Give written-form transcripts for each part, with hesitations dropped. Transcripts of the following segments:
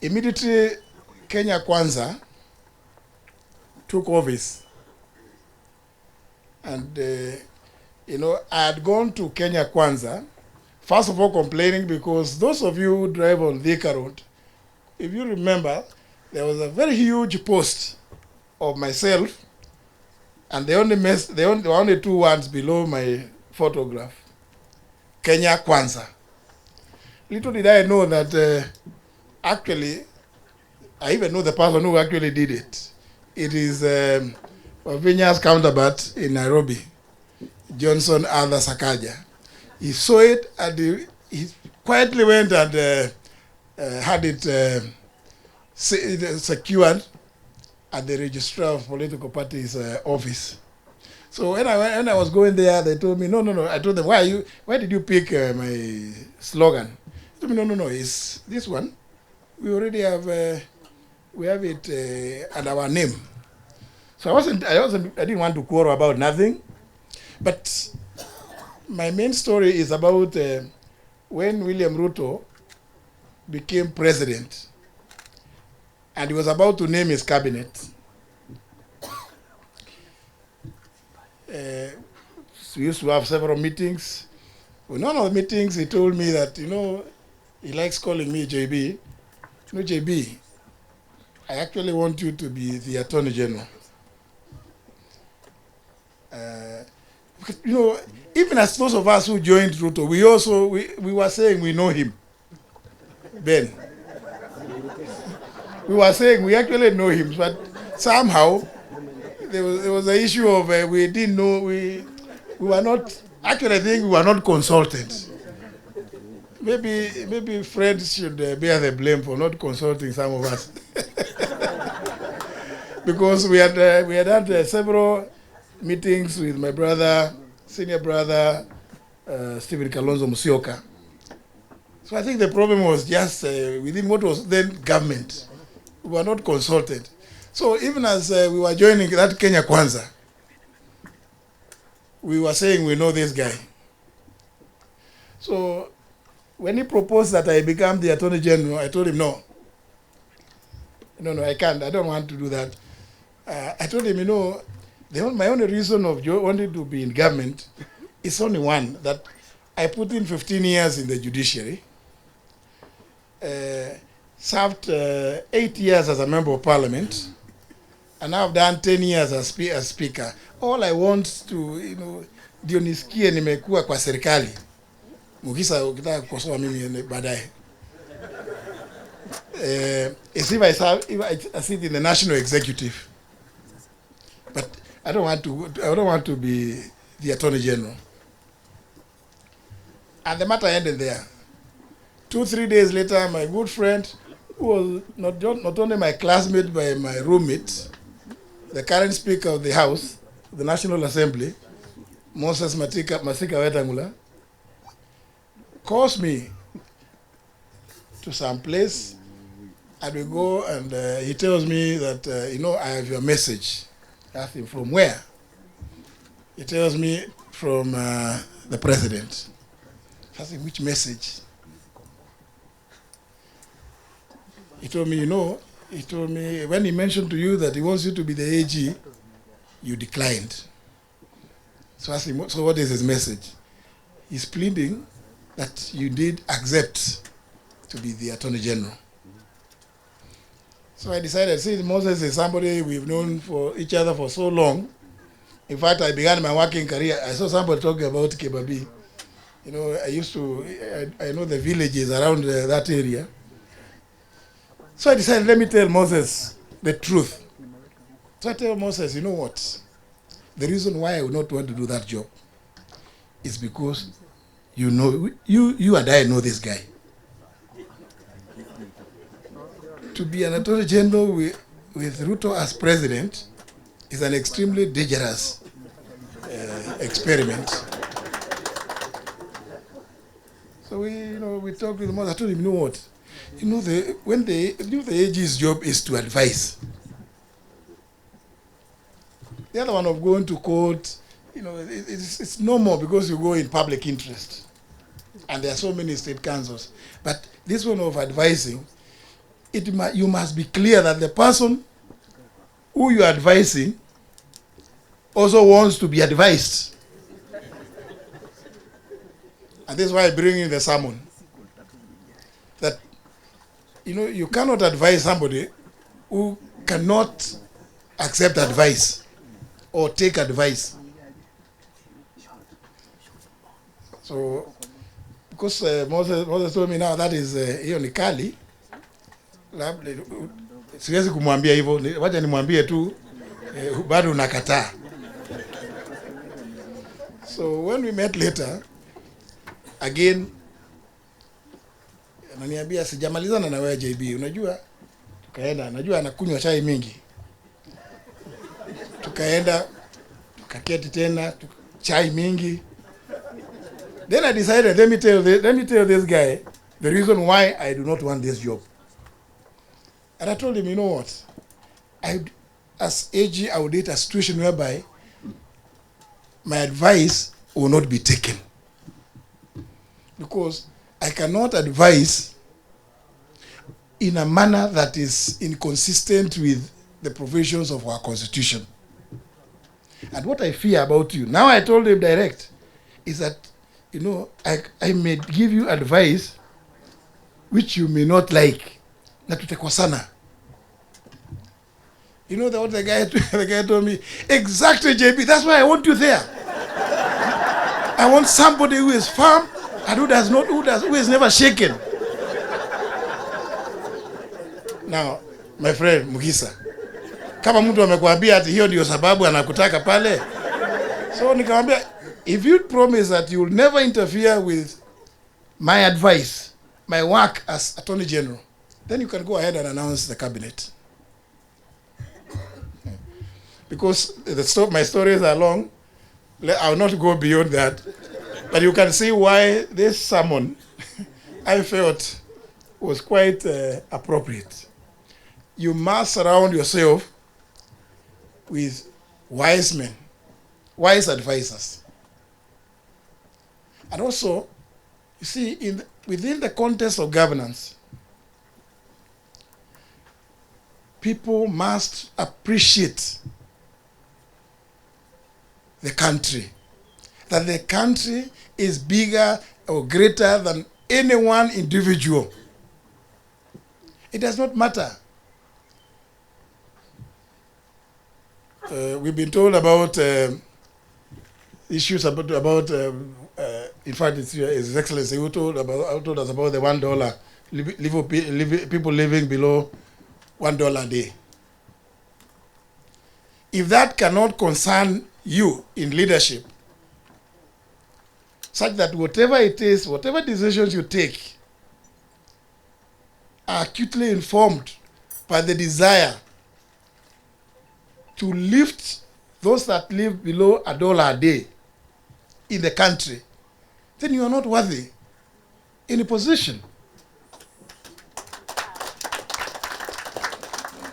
Immediately, Kenya Kwanza took office. And, I had gone to Kenya Kwanza, first of all complaining because those of you who drive on Thika Road, if you remember, there was a very huge post of myself, and they there were only two words below my photograph: Kenya Kwanza. Little did I know that actually, I even know the person who actually did it. It is Vinya's counterpart in Nairobi, Johnson Arthur Sakaja. He saw it and he quietly went and had it secured at the registrar of political parties' office. So when I was going there, they told me, no. I told them, why did you pick my slogan? They told me, no, it's this one. We already have, we have it under our name. So I didn't want to quarrel about nothing. But my main story is about when William Ruto became president and he was about to name his cabinet. We used to have several meetings. In one of the meetings, he told me that, he likes calling me JB. JB, I actually want you to be the Attorney General. Even as those of us who joined Ruto, we were saying we know him. Ben. We were saying we actually know him, but somehow there was an issue of we didn't know, we were not, actually I think we were not consulted. Maybe friends should bear the blame for not consulting some of us. Because we had had several meetings with my brother, senior brother, Stephen Kalonzo Musyoka. So I think the problem was just within what was then government. We were not consulted. So even as we were joining that Kenya Kwanza, we were saying we know this guy. So when he proposed that I become the Attorney General, I told him no, I can't. I don't want to do that. I told him, my only reason of wanting to be in government is only one, that I put in 15 years in the judiciary, served 8 years as a member of parliament, and now I've done 10 years as speaker. All I want to, ndio nisikie nimekuwa kwa serikali. Mukisa ukitaka kukosoa mimi baadaye. If I sit in the national executive. But I don't want to be the Attorney General. And the matter ended there. 2-3 days later, my good friend, who was not only my classmate but my roommate, the current Speaker of the House, the National Assembly, Moses Masika Wetangula, calls me to some place, and we go, and he tells me that, I have your message. I asked him, from where? He tells me, from the president. I asked him, which message? He told me, when he mentioned to you that he wants you to be the AG, you declined. So I asked him, so what is his message? He's pleading that you did accept to be the Attorney General. So I decided, since Moses is somebody we've known for each other for so long, in fact, I began my working career, I saw somebody talking about Kebabi. I know the villages around that area. So I decided, let me tell Moses the truth. So I tell Moses, you know what? The reason why I would not want to do that job is because you and I know this guy. To be an Attorney General with Ruto as president is an extremely dangerous experiment. So we talked with Moses. I told him, you know what? The AG's job is to advise. The other one of going to court, it's no more because you go in public interest. And there are so many state councils. But this one of advising, you must be clear that the person who you are advising also wants to be advised. And this is why I bring in the sermon. That, you cannot advise somebody who cannot accept advice or take advice. So, because Moses told me now that is hiyo ni kali, siwezi kumwambia hivyo, wacha nimwambie tu bado unakataa. So when we met later, again, ananiambia sijamalizana na wewe JB, unajua, tukaenda, najua anakunywa chai mingi. Tukaenda, tukaketi tena, chai mingi. Then I decided, let me tell this guy the reason why I do not want this job. And I told him, you know what? As AG, I would date a situation whereby my advice will not be taken. Because I cannot advise in a manner that is inconsistent with the provisions of our constitution. And what I fear about you, now I told him direct, is that, I may give you advice which you may not like. Na tutekosana. You know what the guy told me? Exactly, JB, that's why I want you there. I want somebody who is firm and who is never shaken. Now, my friend Mugisa, kama mtu amekwambia ati hiyo ndio sababu anakutaka pale, so nikamwambia, if you promise that you will never interfere with my advice, my work as Attorney General, then you can go ahead and announce the cabinet. Because my stories are long, I will not go beyond that. But you can see why this sermon, I felt, was quite appropriate. You must surround yourself with wise men, wise advisors. And also, you see, within the context of governance, people must appreciate the country. That the country is bigger or greater than any one individual. It does not matter. We've been told about issues about in fact, it's His Excellency who told us about the $1 people living below $1 a day. If that cannot concern you in leadership, such that whatever it is, whatever decisions you take, are acutely informed by the desire to lift those that live below $1 a day in the country, then you are not worthy in a position.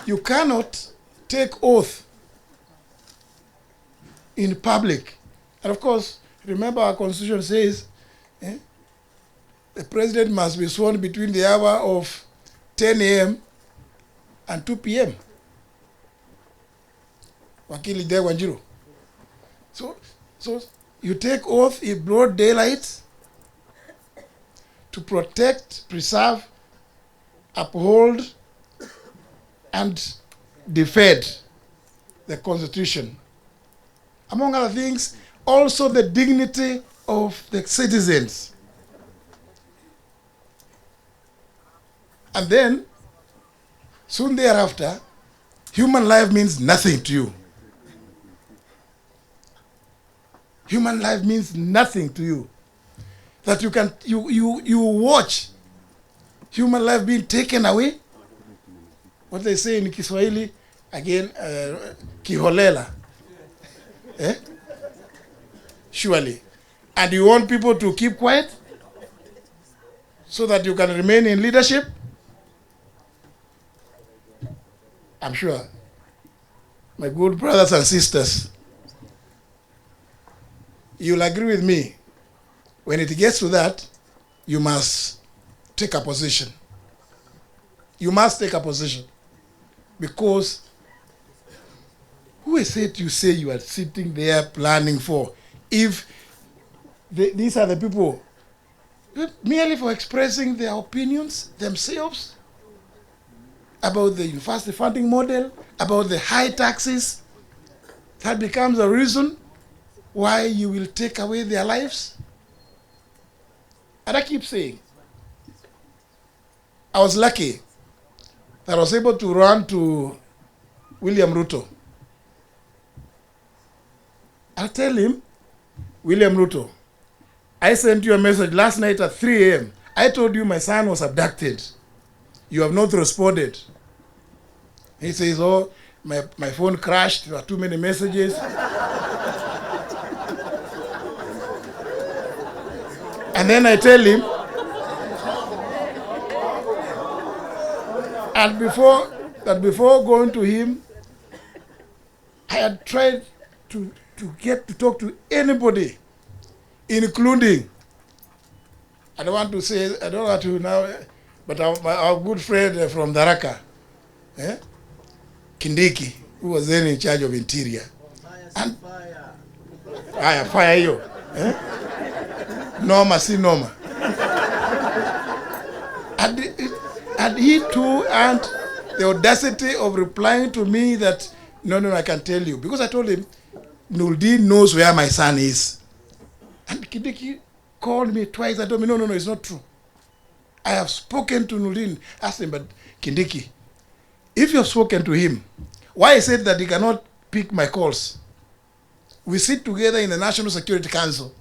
You cannot take oath in public. And of course, remember our constitution says the president must be sworn between the hour of 10 a.m. and 2 p.m. Wakili De Wanjiru. So you take oath in broad daylight to protect, preserve, uphold, and defend the Constitution. Among other things, also the dignity of the citizens. And then, soon thereafter, human life means nothing to you. Human life means nothing to you. That you watch human life being taken away. What they say in Kiswahili, again, kiholela. Surely. And you want people to keep quiet so that you can remain in leadership? I'm sure, my good brothers and sisters, you'll agree with me. When it gets to that, you must take a position. You must take a position. Because who is it you say you are sitting there planning for? If these are the people merely for expressing their opinions themselves about the university funding model, about the high taxes, that becomes a reason why you will take away their lives. And I keep saying, I was lucky that I was able to run to William Ruto. I'll tell him, William Ruto, I sent you a message last night at 3 a.m. I told you my son was abducted. You have not responded. He says, oh, my phone crashed. There were too many messages. And then I tell him, and before going to him, I had tried to get to talk to anybody, including, I don't want to now, but our good friend from Tharaka, Kindiki, who was then in charge of Interior. And fire you. Norma, see Norma. And he too, and the audacity of replying to me that, no, I can tell you. Because I told him, Nuldin knows where my son is. And Kindiki called me twice and told me, no, it's not true. I have spoken to Nuldin. Asked him, but Kindiki, if you have spoken to him, why is it that he cannot pick my calls? We sit together in the National Security Council.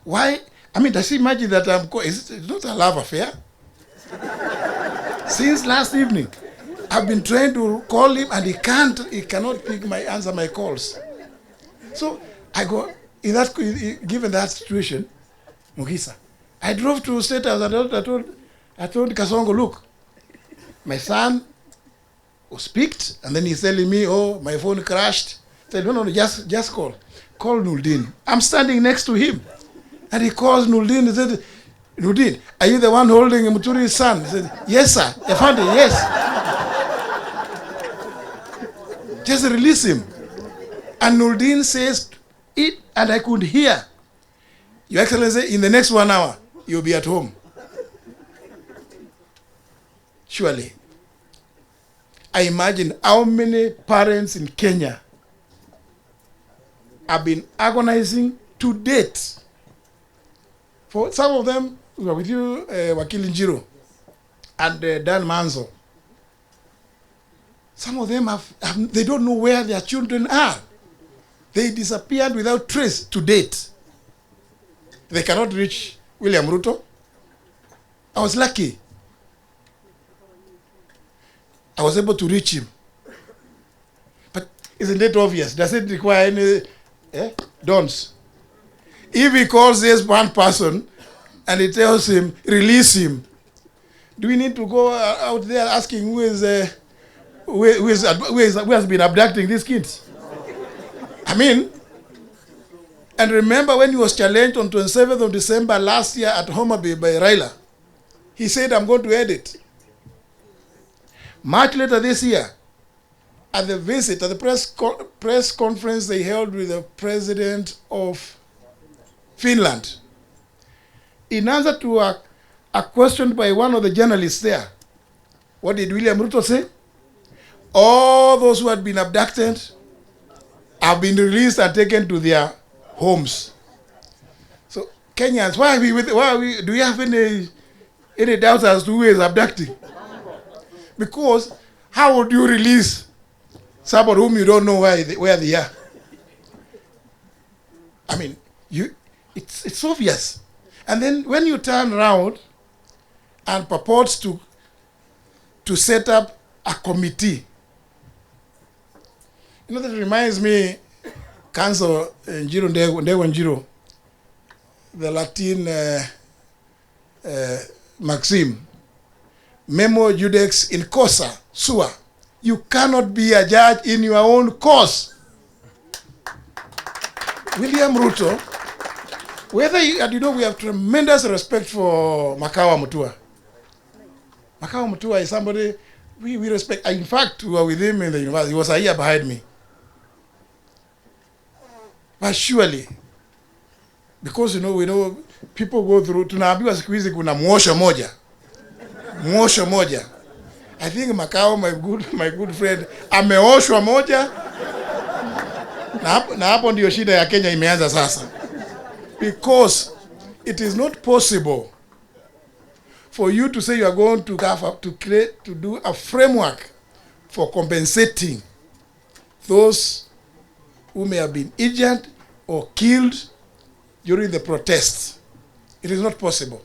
Why? I mean, does he imagine that it's not a love affair? Since last evening, I've been trying to call him and he cannot answer my calls. So I go, given that situation, Mugisa, I drove to State House and I told Kasongo, look, my son was picked, and then he's telling me, oh, my phone crashed. I said, no, just call. Call Nuldin. I'm standing next to him. And he calls Nuldin and said, Nuldin, are you the one holding Muturi's son? He said, yes, sir. I found it, yes. Just release him. And Nuldin says it, and I could hear, Your Excellency, in the next 1 hour, you'll be at home. Surely. I imagine how many parents in Kenya have been agonizing to date. For some of them, we were with you, Wakili Njiro and Dan Manzo. Some of them they don't know where their children are. They disappeared without trace to date. They cannot reach William Ruto. I was lucky. I was able to reach him. But isn't it obvious? Does it require any dons? If he calls this one person and he tells him, release him, do we need to go out there asking who has been abducting these kids? I mean, and remember when he was challenged on 27th of December last year at Homa Bay by Raila, he said, I'm going to edit. Much later this year, at the press conference they held with the president of Finland, in answer to a question by one of the journalists there, what did William Ruto say? All those who had been abducted have been released and taken to their homes. So Kenyans, do we have any doubts as to who is abducting? Because how would you release somebody whom you don't know where they are? I mean, it's obvious. And then when you turn around and purports to set up a committee, that reminds me, Council Njiro Njiro, the Latin maxim, Memo judex in causa sua. You cannot be a judge in your own cause. William Ruto, we have tremendous respect for Makawa Mutua. Makao Muturi is somebody we respect. In fact, we were with him in the university. He was a year behind me. But surely, because we know people go through, tunaambiwa siku hizi kuna mwosho moja. Mwosho moja. I think Makao, my good friend, ameoshwa moja. Na hapo ndio shida ya Kenya imeanza sasa. Because it is not possible for you to say you are going to do a framework for compensating those who may have been injured or killed during the protests. It is not possible.